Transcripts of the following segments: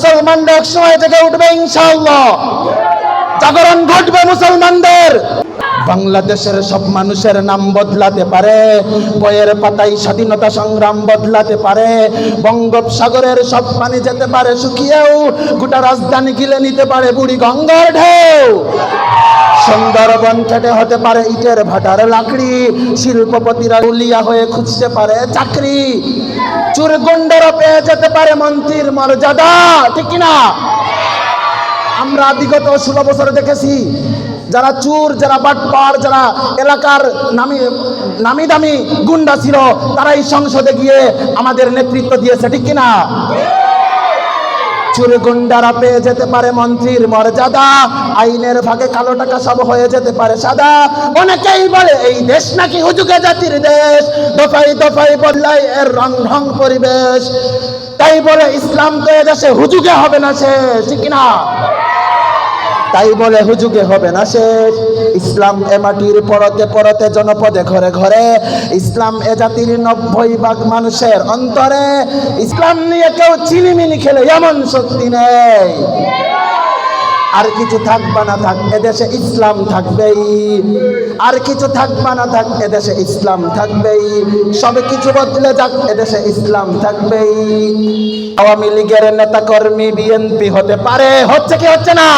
মুসলমানরা এক সময় থেকে উঠবে ইনশাআল্লাহ। জাগরণ ঘটবে মুসলমানদের। বাংলাদেশের সব মানুষের নাম বদলাতে পারে, বইয়ের পাতায় স্বাধীনতা সংগ্রাম বদলাতে পারে, বঙ্গোপসাগরের সব পানি যেতে পারে শুকিয়েও, গোটা রাজধানী গিলে নিতে পারে বুড়ি গঙ্গার ঢেউ। সুন্দরবন কেটে হতে পারে ইটের ভাটার লাকড়ি, শিল্পপতিরা উলিয়া হয়ে খুঁজতে পারে চাকরি, চোর গুন্ডারা পেয়ে যেতে পারে মন্ত্রীর মর্যাদা, ঠিক কিনা? আমরা বিগত 16 বছরে দেখেছি যারা চোর, যারা বাটপার, যারা এলাকার নামি দামি গুন্ডা ছিল, তারাই সংসদে গিয়ে আমাদের নেতৃত্ব দিয়েছে, ঠিক কিনা? চোর গুন্ডারা পেয়ে যেতে পারে মন্ত্রীর মর্যাদা, আইনের ভাগে কালো টাকা সব হয়ে যেতে পারে সাদা। অনেকেই বলে এই দেশ নাকি হুজুগে জাতির দেশ, দফায় দফায় বদলায় এর রং ঢং পরিবেশ, তাই বলে ইসলাম তো এ দেশে হুজুগে হবে না শেষ, ঠিক কিনা? তাই বলে হুজুগে হবে না শেষ। ইসলাম এ মাটির পরতে পরতে জনপদে ঘরে ঘরে, ইসলাম এ জাতির 90% মানুষের অন্তরে। ইসলাম নিয়ে কেউ চিনিমিনি খেলে এমন শক্তি নেই। আর কিছু থাকবা না থাক এদেশে ইসলাম থাকবেই, আর কিছু থাকবা না থাক এদেশে ইসলাম থাকবেই, সব কিছু বদলে যাক এদেশে ইসলাম থাকবেই। আওয়ামী লীগের নেতা কর্মী বিএনপি হতে পারে, হচ্ছে কি হচ্ছে না?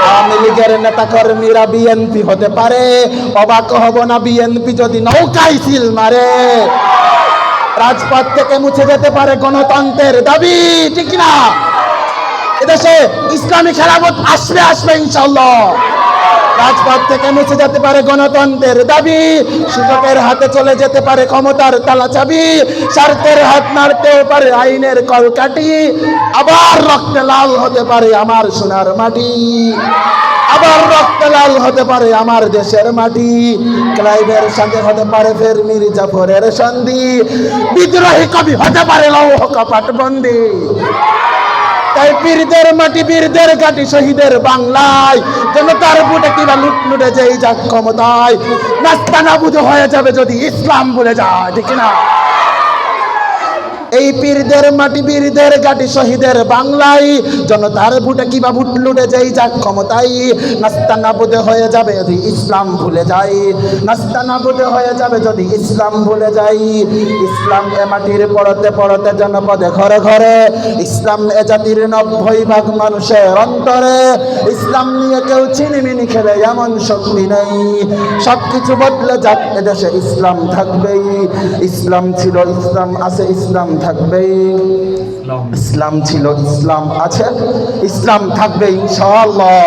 আওয়ামী লীগের নেতা কর্মীরা বিএনপি হতে পারে, অবাক হব না বিএনপি যদি নৌকায় সিল মারে। রাজপথ থেকে মুছে যেতে পারে গণতন্ত্রের দাবি, ঠিক না? এদেশে ইসলামী খেলাফত আসবে আসবে ইনশাআল্লাহ। রাজপথ থেকে মুছে যেতে পারে গণতন্ত্রের দাবি, শাসকের হাতে চলে যেতে পারে ক্ষমতার তালা চাবি, স্বার্থের হাত নাড়তেও পারে আইনের কলকাঠি, আবার রক্তে লাল হতে পারে আমার সোনার মাটি, আবার রক্তে লাল হতে পারে আমার দেশের মাটি। ক্লাইভের সঙ্গে হতে পারে ফের মীর জাফরের সন্ধি, বিদ্রোহী কবি হতে পারে লৌহ কপাট বন্দি। তাই বীরদের মাটি, বীরদের ঘাটি, শহীদের বাংলায় জনতার বুটে কিবা লুটলুটে যেই যাক ক্ষমতায়, নাস্তানাবুদ হয়ে যাবে যদি ইসলাম ভুলে যায়, ঠিক না? এই পীরদের মাটি, বীরদের ঘাটি, শহীদের বাংলায় জনতার বুটে কিবা বুট লুটে যেই যাক ক্ষমতায়, নাস্তানাবুদ হয়ে যাবে যদি ইসলাম ভুলে যাই, নাস্তানাবুদ হয়ে যাবে যদি ইসলাম ভুলে যাই। ইসলাম এ মাটির পরতে পরতে জনপদে ঘরে ঘরে, ইসলাম এ জাতির 90% মানুষের অন্তরে। ইসলাম নিয়ে কেউ চিনিমিনি খেলে এমন শক্তি নেই। সব কিছু বদলে যাক এদেশে ইসলাম থাকবেই। ইসলাম ছিল, ইসলাম আছে, ইসলাম থাকবেই। ইসলাম ছিল, ইসলাম আছে, ইসলাম থাকবে ইনশাআল্লাহ।